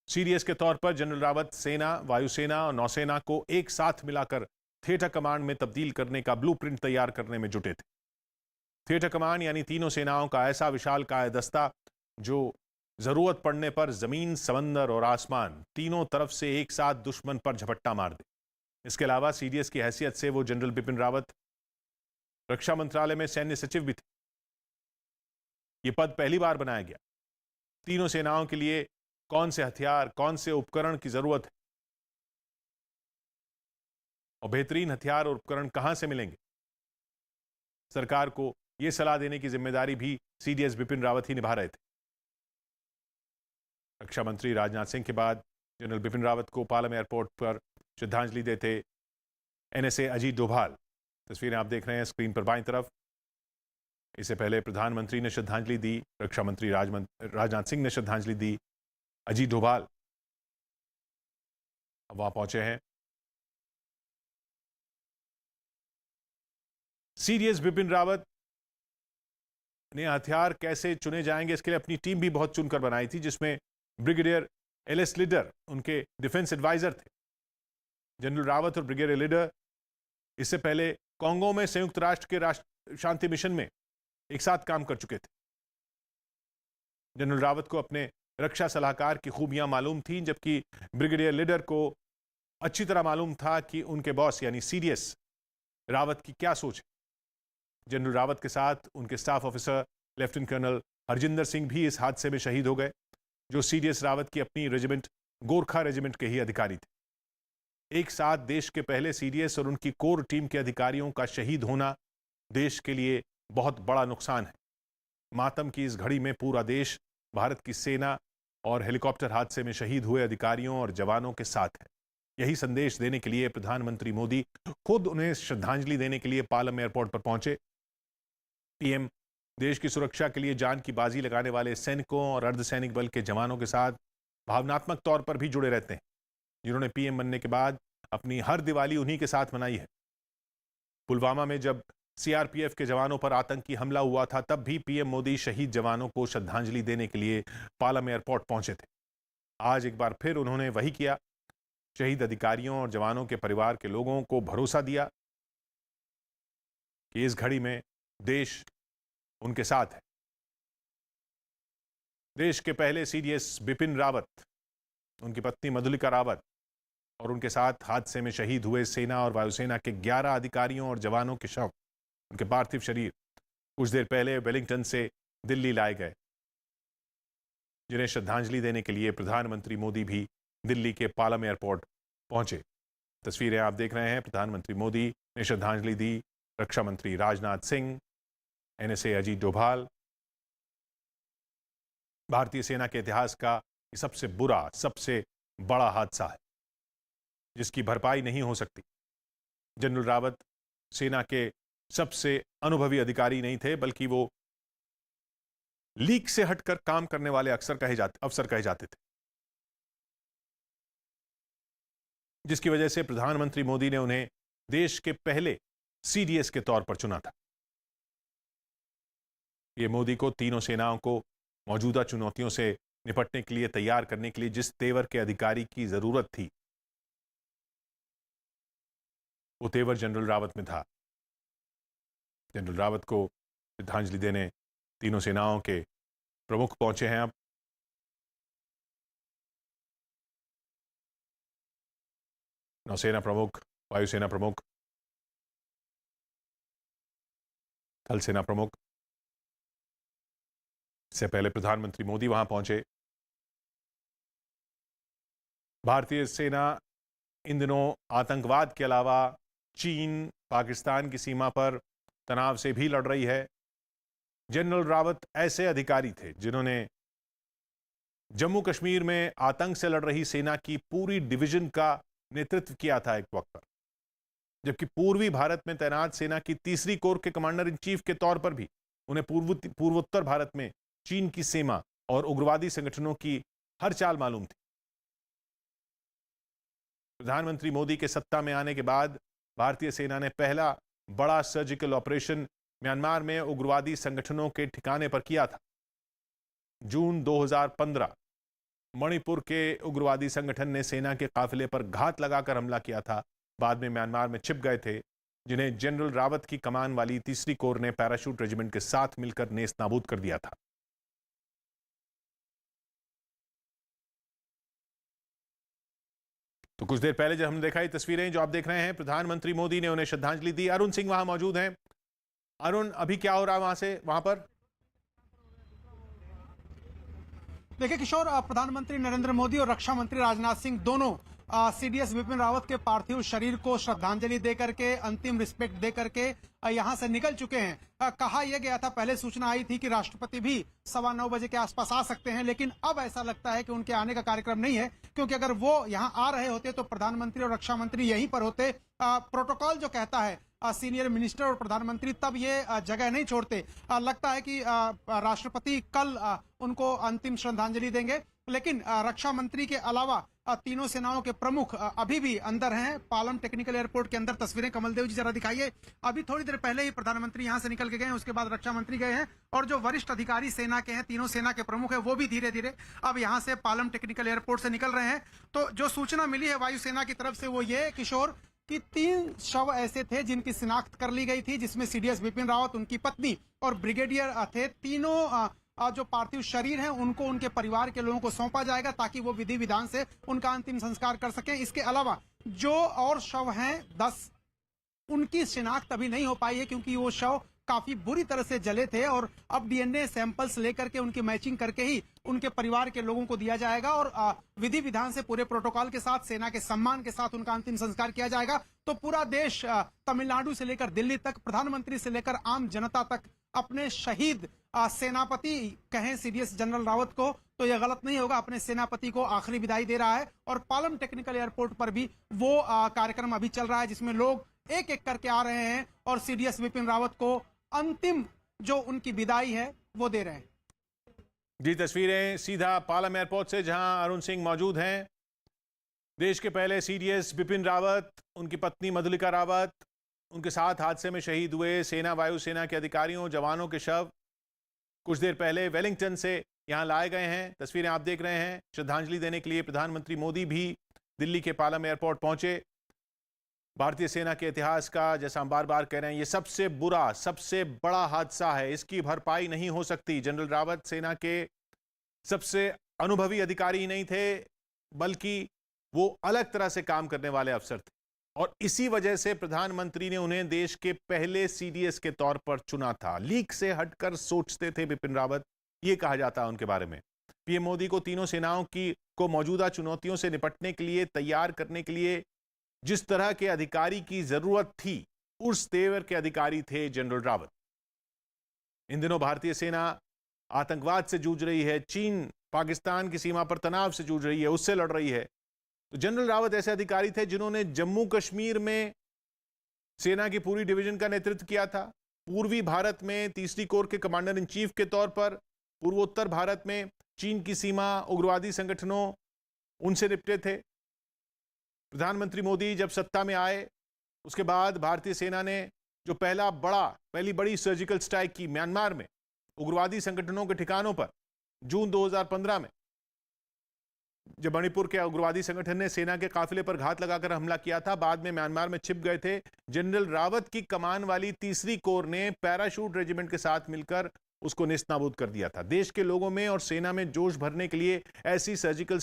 CDS के तौर पर जनरल रावत सेना, वायुसेना और नौसेना को एक साथ मिलाकर थिएटर कमांड में तब्दील करने का ब्लूप्रिंट तैयार करने में जुटे थे। थिएटर कमांड यानी तीनों सेनाओं का ऐसा विशालकाय दस्ता जो जरूरत पड़ने पर जमीन, समंदर और आसमान तीनों तरफ से एक साथ दुश्मन पर झपट्टा मार दे। इसके अलावा सीडीएस की हैसियत से वो जनरल बिपिन रावत रक्षा मंत्रालय में सैन्य सचिव भी थे। यह पद पहली बार बनाया गया। तीनों सेनाओं के लिए कौन से हथियार, कौन से उपकरण की जरूरत है और बेहतरीन हथियार और उपकरण कहां से मिलेंगे, सरकार को यह सलाह देने की जिम्मेदारी भी सीडीएस बिपिन रावत ही निभा रहे थे। रक्षा मंत्री राजनाथ सिंह के बाद जनरल बिपिन रावत को पालम एयरपोर्ट पर श्रद्धांजलि देते एनएसए अजीत डोभाल। तस्वीरें आप देख रहे हैं स्क्रीन पर बाईं तरफ। इससे पहले प्रधानमंत्री ने श्रद्धांजलि दी, रक्षा मंत्री राजनाथ सिंह ने श्रद्धांजलि दी। अजीत डोभाल अब वहां पहुंचे हैं। सीडीएस बिपिन रावत ने हथियार कैसे चुने जाएंगे, इसके लिए अपनी टीम भी बहुत चुनकर बनाई थी, जिसमें ब्रिगेडियर एलएस लीडर उनके डिफेंस एडवाइजर थे। जनरल रावत और ब्रिगेडियर लीडर इससे पहले कांगो में संयुक्त राष्ट्र के शांति मिशन में एक साथ काम कर चुके थे। जनरल रावत को अपने रक्षा सलाहकार की खूबियां मालूम थीं, जबकि ब्रिगेडियर लीडर को अच्छी तरह मालूम था कि उनके बॉस यानी सीडीएस रावत की क्या सोच है। जनरल रावत के साथ उनके staff officer lieutenant colonel Harjinder Singh भी इस हादसे में शहीद हो गए, जो सीडीएस रावत की अपनी रेजिमेंट गोरखा रेजिमेंट के ही अधिकारी थे। एक साथ देश के पहले सीडीएस और उनकी कोर टीम के अधिकारियों का शहीद होना देश के लिए बहुत बड़ा नुकसान है। मातम की इस घड़ी में पूरा देश भारत की सेना और हेलीकॉप्टर हादसे में शहीद हुए अधिकारियों और जवानों के साथ है। यही संदेश देने के लिए प्रधानमंत्री मोदी खुद उन्हें श्रद्धांजलि देने के लिए पालम एयरपोर्ट पर पहुंचे। पीएम देश की सुरक्षा के लिए जान की बाजी लगाने वाले सैनिकों और अर्धसैनिक बल के जवानों के साथ भावनात्मक तौर पर भी जुड़े रहते हैं, जिन्होंने पीएम बनने के बाद अपनी हर दिवाली उन्हीं के साथ मनाई है। पुलवामा में जब सीआरपीएफ के जवानों पर आतंकी हमला हुआ था, तब भी पीएम मोदी शहीद जवानों को श्रद्धांजलि देने के लिए पालम एयरपोर्ट पहुंचे थे। आज एक बार फिर उन्होंने वही किया। शहीद अधिकारियों और जवानों के परिवार के लोगों को भरोसा दिया कि इस घड़ी में देश उनके साथ है। देश के पहले सीडीएस बिपिन रावत, उनकी पत्नी मधुलिका रावत और उनके साथ हादसे में शहीद हुए सेना और वायुसेना के 11 अधिकारियों और जवानों के शव, उनके पार्थिव शरीर कुछ देर पहले वेलिंगटन से दिल्ली लाए गए, जिन्हें श्रद्धांजलि देने के लिए प्रधानमंत्री मोदी भी दिल्ली के पालम एयरपोर्ट पहुंचे। तस्वीरें आप देख रहे हैं। प्रधानमंत्री मोदी ने श्रद्धांजलि दी, रक्षा मंत्री राजनाथ सिंह, एनएसए अजीत डोभाल। भारतीय सेना के इतिहास का ये सबसे बुरा, सबसे बड़ा हादसा है, जिसकी भरपाई नहीं हो सकती। जनरल रावत सेना के सबसे अनुभवी अधिकारी नहीं थे, बल्कि वो लीक से हटकर काम करने वाले अफसर कहे जाते थे, जिसकी वजह से प्रधानमंत्री मोदी ने उन्हें देश के पहले सीडीएस के तौर पर चुना था। ये मोदी को तीनों सेनाओं को मौजूदा चुनौतियों से निपटने के लिए तैयार करने के लिए जिस तेवर के अधिकारी की जरूरत थी, वो तेवर जनरल रावत में था। जनरल रावत को श्रद्धांजलि देने तीनों सेनाओं के प्रमुख पहुंचे हैं। अब नौसेना प्रमुख, वायुसेना प्रमुख, थल सेना प्रमुख, इससे पहले प्रधानमंत्री मोदी वहां पहुंचे। भारतीय सेना इन दिनों आतंकवाद के अलावा चीन, पाकिस्तान की सीमा पर तनाव से भी लड़ रही है। जनरल रावत ऐसे अधिकारी थे जिन्होंने जम्मू कश्मीर में आतंक से लड़ रही सेना की पूरी डिवीजन का नेतृत्व किया था एक वक्त पर, जबकि पूर्वी भारत में तैनात सेना की तीसरी कोर के कमांडर इन चीफ के तौर पर भी उन्हें पूर्वोत्तर भारत में चीन की सीमा और उग्रवादी संगठनों की हर चाल मालूम थी। प्रधानमंत्री मोदी के सत्ता में आने के बाद भारतीय सेना ने पहला बड़ा सर्जिकल ऑपरेशन म्यांमार में उग्रवादी संगठनों के ठिकाने पर किया था। जून 2015 मणिपुर के उग्रवादी संगठन ने सेना के काफिले पर घात लगाकर हमला किया था, बाद में म्यांमार में छिप गए थे, जिन्हें जनरल रावत की कमान वाली तीसरी कोर ने पैराशूट रेजिमेंट के साथ मिलकर नेस्त नाबूद कर दिया था। तो कुछ देर पहले जब हमने देखा ये तस्वीरें जो आप देख रहे हैं, प्रधानमंत्री मोदी ने उन्हें श्रद्धांजलि दी। अरुण सिंह वहां मौजूद हैं। अरुण, अभी क्या हो रहा है वहां पर? देखिए किशोर, प्रधानमंत्री नरेंद्र मोदी और रक्षा मंत्री राजनाथ सिंह दोनों सीडीएस विपिन रावत के पार्थिव शरीर को श्रद्धांजलि दे करके, अंतिम रिस्पेक्ट दे करके यहां से निकल चुके हैं। कहा यह गया था, पहले सूचना आई थी कि राष्ट्रपति भी 9:15 बजे के आसपास आ सकते हैं, लेकिन अब ऐसा लगता है कि उनके आने का कार्यक्रम नहीं है, क्योंकि अगर वो यहां आ रहे होते तो प्रधानमंत्री और रक्षा मंत्री यहीं पर होते। प्रोटोकॉल जो कहता है सीनियर मिनिस्टर और प्रधानमंत्री तब ये जगह नहीं छोड़ते। लगता है कि राष्ट्रपति कल उनको अंतिम श्रद्धांजलि देंगे, लेकिन रक्षा मंत्री के अलावा तीनों सेनाओं के प्रमुख अभी भी अंदर हैं, पालम टेक्निकल एयरपोर्ट के अंदर। तस्वीरें कमलदेव जी जरा दिखाइए। अभी थोड़ी देर पहले ही प्रधानमंत्री यहां से निकल के गए, उसके बाद रक्षा मंत्री गए हैं, और जो वरिष्ठ अधिकारी सेना के हैं, तीनों सेना के प्रमुख हैं, वो भी धीरे धीरे अब यहां से पालम टेक्निकल एयरपोर्ट से निकल रहे हैं। तो जो सूचना मिली है वायुसेना की तरफ से वो ये किशोर कि 3 शव ऐसे थे जिनकी शिनाख्त कर ली गई थी, जिसमें सीडीएस विपिन रावत, उनकी पत्नी और ब्रिगेडियर थे। तीनों जो पार्थिव शरीर हैं उनको उनके परिवार के लोगों को सौंपा जाएगा, ताकि वो विधि विधान से उनका अंतिम संस्कार कर सकें। इसके अलावा जो और शव हैं 10, उनकी शिनाख्त अभी नहीं हो पाई है, क्योंकि वो शव काफी बुरी तरह से जले थे, और अब डीएनए सैंपल्स लेकर के उनकी मैचिंग करके ही उनके परिवार के लोगों को दिया जाएगा, और विधि विधान से पूरे प्रोटोकॉल के साथ, सेना के सम्मान के साथ उनका अंतिम संस्कार किया जाएगा। तो पूरा देश, तमिलनाडु से लेकर दिल्ली तक, प्रधानमंत्री से लेकर आम जनता तक अपने शहीद सेनापति कहें सीडीएस जनरल रावत को तो यह गलत नहीं होगा, अपने सेनापति को आखिरी विदाई दे रहा है। और पालम टेक्निकल एयरपोर्ट पर भी वो कार्यक्रम अभी चल रहा है, जिसमें लोग एक एक करके आ रहे हैं और सीडीएस विपिन रावत को अंतिम जो उनकी विदाई है वो दे रहे हैं। जी, तस्वीरें सीधा पालम एयरपोर्ट से, जहां अरुण सिंह मौजूद हैं। देश के पहले सीडीएस बिपिन रावत, उनकी पत्नी मधुलिका रावत, उनके साथ हादसे में शहीद हुए सेना, वायुसेना के अधिकारियों, जवानों के शव कुछ देर पहले वेलिंगटन से यहां लाए गए हैं। तस्वीरें आप देख रहे हैं। श्रद्धांजलि देने के लिए प्रधानमंत्री मोदी भी दिल्ली के पालम एयरपोर्ट पहुंचे। भारतीय सेना के इतिहास का, जैसा हम बार बार कह रहे हैं, ये सबसे बुरा, सबसे बड़ा हादसा है, इसकी भरपाई नहीं हो सकती। जनरल रावत सेना के सबसे अनुभवी अधिकारी ही नहीं थे, बल्कि वो अलग तरह से काम करने वाले अफसर थे, और इसी वजह से प्रधानमंत्री ने उन्हें देश के पहले सीडीएस के तौर पर चुना था। लीक से हटकर सोचते थे बिपिन रावत, ये कहा जाता है उनके बारे में। पीएम मोदी को तीनों सेनाओं को मौजूदा चुनौतियों से निपटने के लिए तैयार करने के लिए जिस तरह के अधिकारी की जरूरत थी, उस तेवर के अधिकारी थे जनरल रावत। इन दिनों भारतीय सेना आतंकवाद से जूझ रही है, चीन पाकिस्तान की सीमा पर तनाव से जूझ रही है, उससे लड़ रही है। तो जनरल रावत ऐसे अधिकारी थे जिन्होंने जम्मू कश्मीर में सेना की पूरी डिवीजन का नेतृत्व किया था, पूर्वी भारत में तीसरी कोर के कमांडर इन चीफ के तौर पर, पूर्वोत्तर भारत में चीन की सीमा, उग्रवादी संगठनों, उनसे निपटे थे। प्रधानमंत्री मोदी जब सत्ता में आए, उसके बाद भारतीय सेना ने जो पहली बड़ी सर्जिकल स्ट्राइक की म्यांमार में उग्रवादी संगठनों के ठिकानों पर जून 2015 में, जब मणिपुर के उग्रवादी संगठन ने सेना के काफिले पर घात लगाकर हमला किया था, बाद में म्यांमार में छिप गए थे। जनरल रावत की कमान वाली तीसरी कोर ने पैराशूट रेजिमेंट के साथ मिलकर उसको नेस्तनाबूद कर दिया था। देश के लोगों में और सेना में जोश भरने के लिए ऐसी सर्जिकल